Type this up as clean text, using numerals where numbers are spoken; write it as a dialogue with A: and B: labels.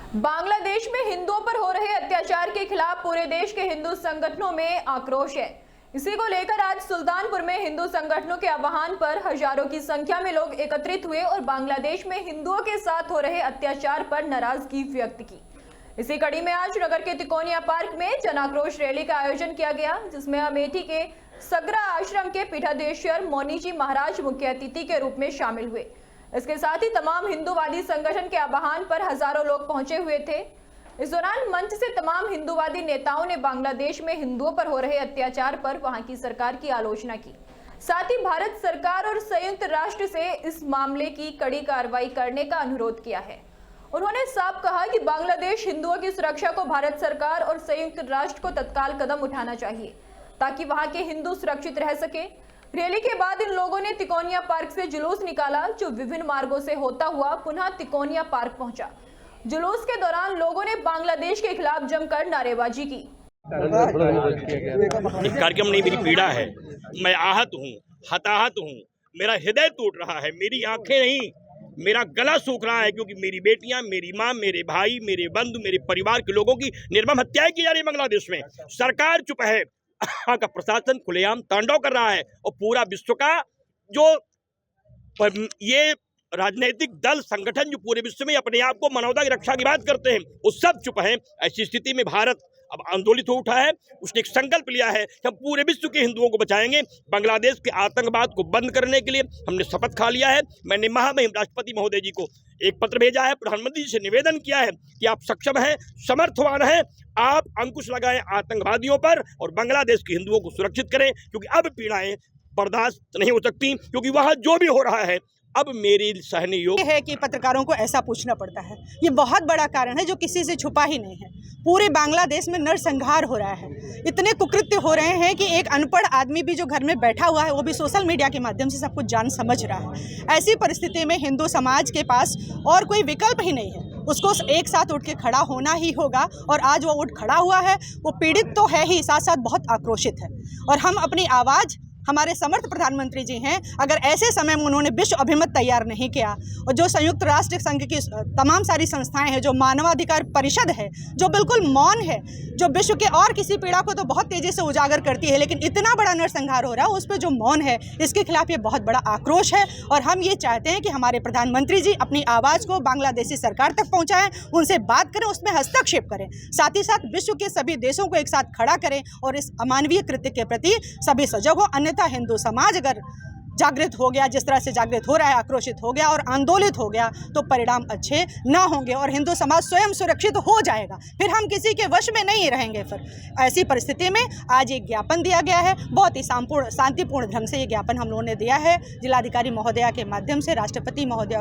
A: बांग्लादेश में हिंदुओं पर हो रहे अत्याचार के खिलाफ पूरे देश के हिंदू संगठनों में आक्रोश है। इसी को लेकर आज सुल्तानपुर में हिंदू संगठनों के आह्वान पर हजारों की संख्या में लोग एकत्रित हुए और बांग्लादेश में हिंदुओं के साथ हो रहे अत्याचार पर नाराजगी व्यक्त की। इसी कड़ी में आज नगर के तिकोनिया पार्क में जन आक्रोश रैली का आयोजन किया गया, जिसमें अमेठी के सगरा आश्रम के पीठाधीश्वर मोनी जी महाराज मुख्य अतिथि के रूप में शामिल हुए। इसके साथ ही तमाम हिंदूवादी संगठन के आह्वान पर हजारों लोग पहुंचे हुए थे। इस दौरान मंच से तमाम हिंदूवादी नेताओं ने बांग्लादेश में हिंदुओं पर हो रहे अत्याचार पर वहां की सरकार की आलोचना की। साथ ही भारत सरकार और संयुक्त राष्ट्र से इस मामले की कड़ी कार्रवाई करने का अनुरोध किया है। उन्होंने साफ कहा कि बांग्लादेश हिंदुओं की सुरक्षा को भारत सरकार और संयुक्त राष्ट्र को तत्काल कदम उठाना चाहिए ताकि वहां के हिंदू सुरक्षित रह सके। रैली के बाद इन लोगों ने तिकोनिया पार्क से जुलूस निकाला, जो विभिन्न मार्गों से होता हुआ पुनः तिकोनिया पार्क पहुंचा। जुलूस के दौरान लोगों ने बांग्लादेश के खिलाफ जमकर नारेबाजी की।
B: कार्यक्रम नहीं, मेरी पीड़ा है, मैं आहत हूँ, हताहत हूँ, मेरा हृदय टूट रहा है, मेरी आंखें नहीं, मेरा गला सूख रहा है, क्योंकि मेरी बेटियां, मेरी माँ, मेरे भाई, मेरे बंधु, मेरे परिवार के लोगों की निर्मम हत्याएं की जा रही है बांग्लादेश में। सरकार चुप है, वहाँ का प्रशासन खुलेआम तांडव कर रहा है और पूरा विश्व का जो ये राजनीतिक दल संगठन जो पूरे विश्व में अपने आप को मानवता की रक्षा की बात करते हैं, वो सब चुप है। ऐसी स्थिति में भारत अब आंदोलित हो उठा है। उसने एक संकल्प लिया है कि हम पूरे विश्व के हिंदुओं को बचाएंगे। बांग्लादेश के आतंकवाद को बंद करने के लिए हमने शपथ खा लिया है। मैंने महामहिम राष्ट्रपति महोदय जी को एक पत्र भेजा है, प्रधानमंत्री जी से निवेदन किया है कि आप सक्षम हैं, समर्थवान हैं, आप अंकुश लगाएं आतंकवादियों पर और बांग्लादेश के हिंदुओं को सुरक्षित करें, क्योंकि अब पीड़ाएं बर्दाश्त नहीं हो सकती, क्योंकि वहाँ जो भी हो रहा है अब मेरी सहने योग्य
C: है कि पत्रकारों को ऐसा पूछना पड़ता है। ये बहुत बड़ा कारण है जो किसी से छुपा ही नहीं है। पूरे बांग्लादेश में नरसंहार हो रहा है, इतने कुकृत्य हो रहे हैं कि एक अनपढ़ आदमी भी जो घर में बैठा हुआ है वो भी सोशल मीडिया के माध्यम से सब कुछ जान समझ रहा है। ऐसी परिस्थिति में हिंदू समाज के पास और कोई विकल्प ही नहीं है, उसको एक साथ उठ के खड़ा होना ही होगा। और आज वो उठ खड़ा हुआ है, वो पीड़ित तो है ही, साथ साथ बहुत आक्रोशित है। और हम अपनी आवाज़, हमारे समर्थ प्रधानमंत्री जी हैं, अगर ऐसे समय में उन्होंने विश्व अभिमत तैयार नहीं किया और जो संयुक्त राष्ट्र संघ की तमाम सारी संस्थाएं हैं, जो मानवाधिकार परिषद है जो बिल्कुल मौन है, जो विश्व के और किसी पीड़ा को तो बहुत तेजी से उजागर करती है, लेकिन इतना बड़ा नरसंहार हो रहा है उस पर जो मौन है, इसके खिलाफ ये बहुत बड़ा आक्रोश है। और हम ये चाहते हैं कि हमारे प्रधानमंत्री जी अपनी आवाज़ को बांग्लादेशी सरकार तक पहुँचाएँ, उनसे बात करें, उसमें हस्तक्षेप करें, साथ ही साथ विश्व के सभी देशों को एक साथ खड़ा करें और इस अमानवीय कृत्य के प्रति सभी सजग हो। अन्यथा हिंदू समाज अगर जागृत हो गया, जिस तरह से जागृत हो रहा है, आक्रोशित हो गया और आंदोलित हो गया, तो परिणाम अच्छे ना होंगे और हिंदू समाज स्वयं सुरक्षित हो जाएगा। फिर हम किसी के वश में नहीं रहेंगे। फिर ऐसी परिस्थिति में आज एक ज्ञापन दिया गया है, बहुत ही शांतिपूर्ण ढंग से ये ज्ञापन हम लोगों ने दिया है जिलाधिकारी महोदया के माध्यम से राष्ट्रपति महोदया